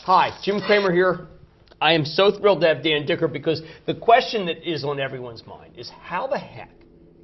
Hi, Jim Cramer here. I am so thrilled to have Dan Dicker because the question that is on everyone's mind is how the heck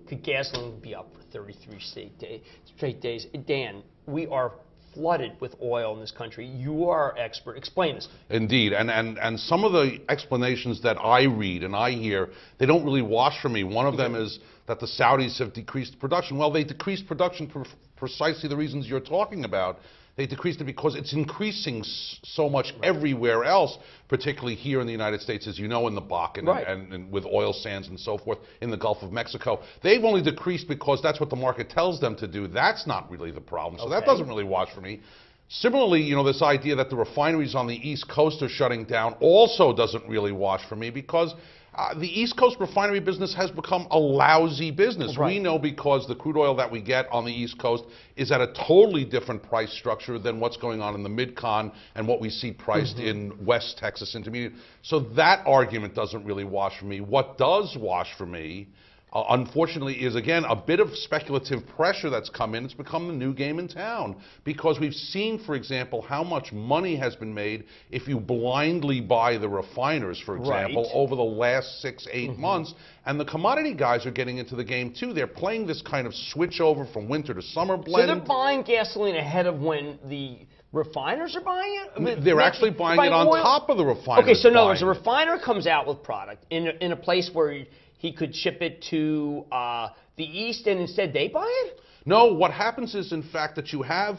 could gasoline be up for 33 straight days? Dan, we are flooded with oil in this country. You are our expert. Explain this. Indeed, and some of the explanations that I read and I hear, they don't really wash for me. One of them is that the Saudis have decreased production. Well, they decreased production for precisely the reasons you're talking about. They decreased it because it's increasing so much everywhere else, particularly here in the United States, as you know, in the Bakken and with oil sands and so forth in the Gulf of Mexico. They've only decreased because that's what the market tells them to do. That's not really the problem. So that doesn't really wash for me. Similarly, you know, this idea that the refineries on the East Coast are shutting down also doesn't really wash for me because the East Coast refinery business has become a lousy business. We know because the crude oil that we get on the East Coast is at a totally different price structure than what's going on in the Mid-Con and what we see priced in West Texas Intermediate. So that argument doesn't really wash for me. What does wash for me, unfortunately, is again a bit of speculative pressure that's come in. It's become the new game in town because we've seen, for example, how much money has been made if you blindly buy the refiners, for example, over the last 6-8 months. And the commodity guys are getting into the game too. They're playing this kind of switch over from winter to summer blend. So they're buying gasoline ahead of when the refiners are buying it? I mean, they're actually buying it on top of the refiners. Okay, so in other words, a refiner comes out with product in a place where he could ship it to the East, and instead they buy it? No, what happens is, in fact, that you have,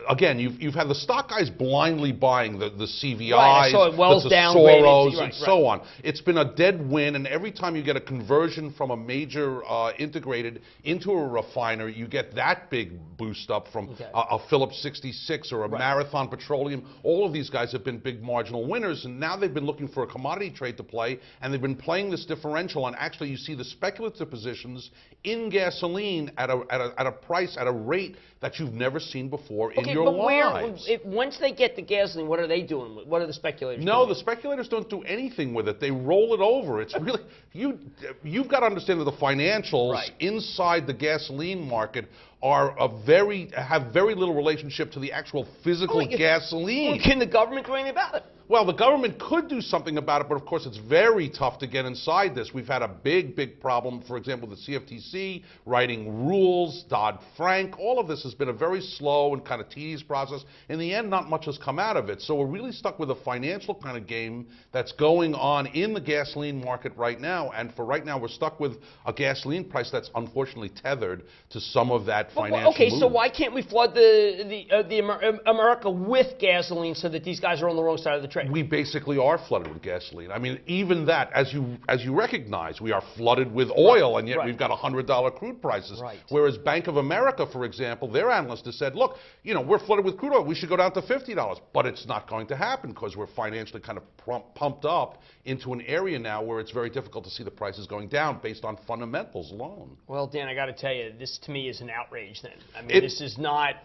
again, you've had the stock guys blindly buying the CVIs, so it wells the down Tesoros, and so on. It's been a dead win, and every time you get a conversion from a major integrated into a refiner, you get that big boost up from a Phillips 66 or a Marathon Petroleum. All of these guys have been big marginal winners, and now they've been looking for a commodity trade to play, and they've been playing this differential, and actually you see the speculative positions in gasoline at a price, at a rate that you've never seen before in your lives. Once they get the gasoline, what are they doing with it? What are the speculators doing? No, the speculators don't do anything with it. They roll it over. It's really, you've got to understand that the financials inside the gasoline market are have very little relationship to the actual physical gasoline. Well, can the government do anything about it? Well, the government could do something about it, but of course it's very tough to get inside this. We've had a big problem, for example, the CFTC writing rules, Dodd-Frank. All of this has been a very slow and kind of tedious process. In the end, not much has come out of it. So we're really stuck with a financial kind of game that's going on in the gasoline market right now. And for right now, we're stuck with a gasoline price that's unfortunately tethered to some of that financial so why can't we flood America with gasoline so that these guys are on the wrong side of the trade? We basically are flooded with gasoline. I mean, even that, as you recognize, we are flooded with oil, and yet we've got $100 crude prices. Whereas Bank of America, for example, their analyst has said, look, you know, we're flooded with crude oil. We should go down to $50. But it's not going to happen because we're financially kind of pumped up into an area now where it's very difficult to see the prices going down based on fundamentals alone. Well, Dan, I got to tell you, this to me is an outrage then. I mean, this is not,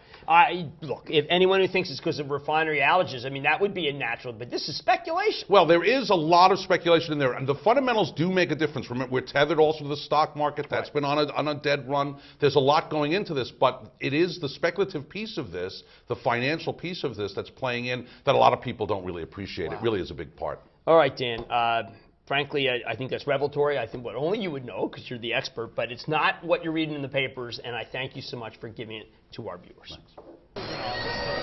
look, if anyone who thinks it's because of refinery outages, I mean, that would be a natural, but this is speculation. Well, there is a lot of speculation in there, and the fundamentals do make a difference. Remember, we're tethered also to the stock market. That's been on a dead run. There's a lot going into this, but it is the speculative piece of this, the financial piece of this that's playing in that a lot of people don't really appreciate. It really is a big part. All right, Dan. Frankly, I think that's revelatory. I think what only you would know because you're the expert, but it's not what you're reading in the papers, and I thank you so much for giving it to our viewers. Thanks.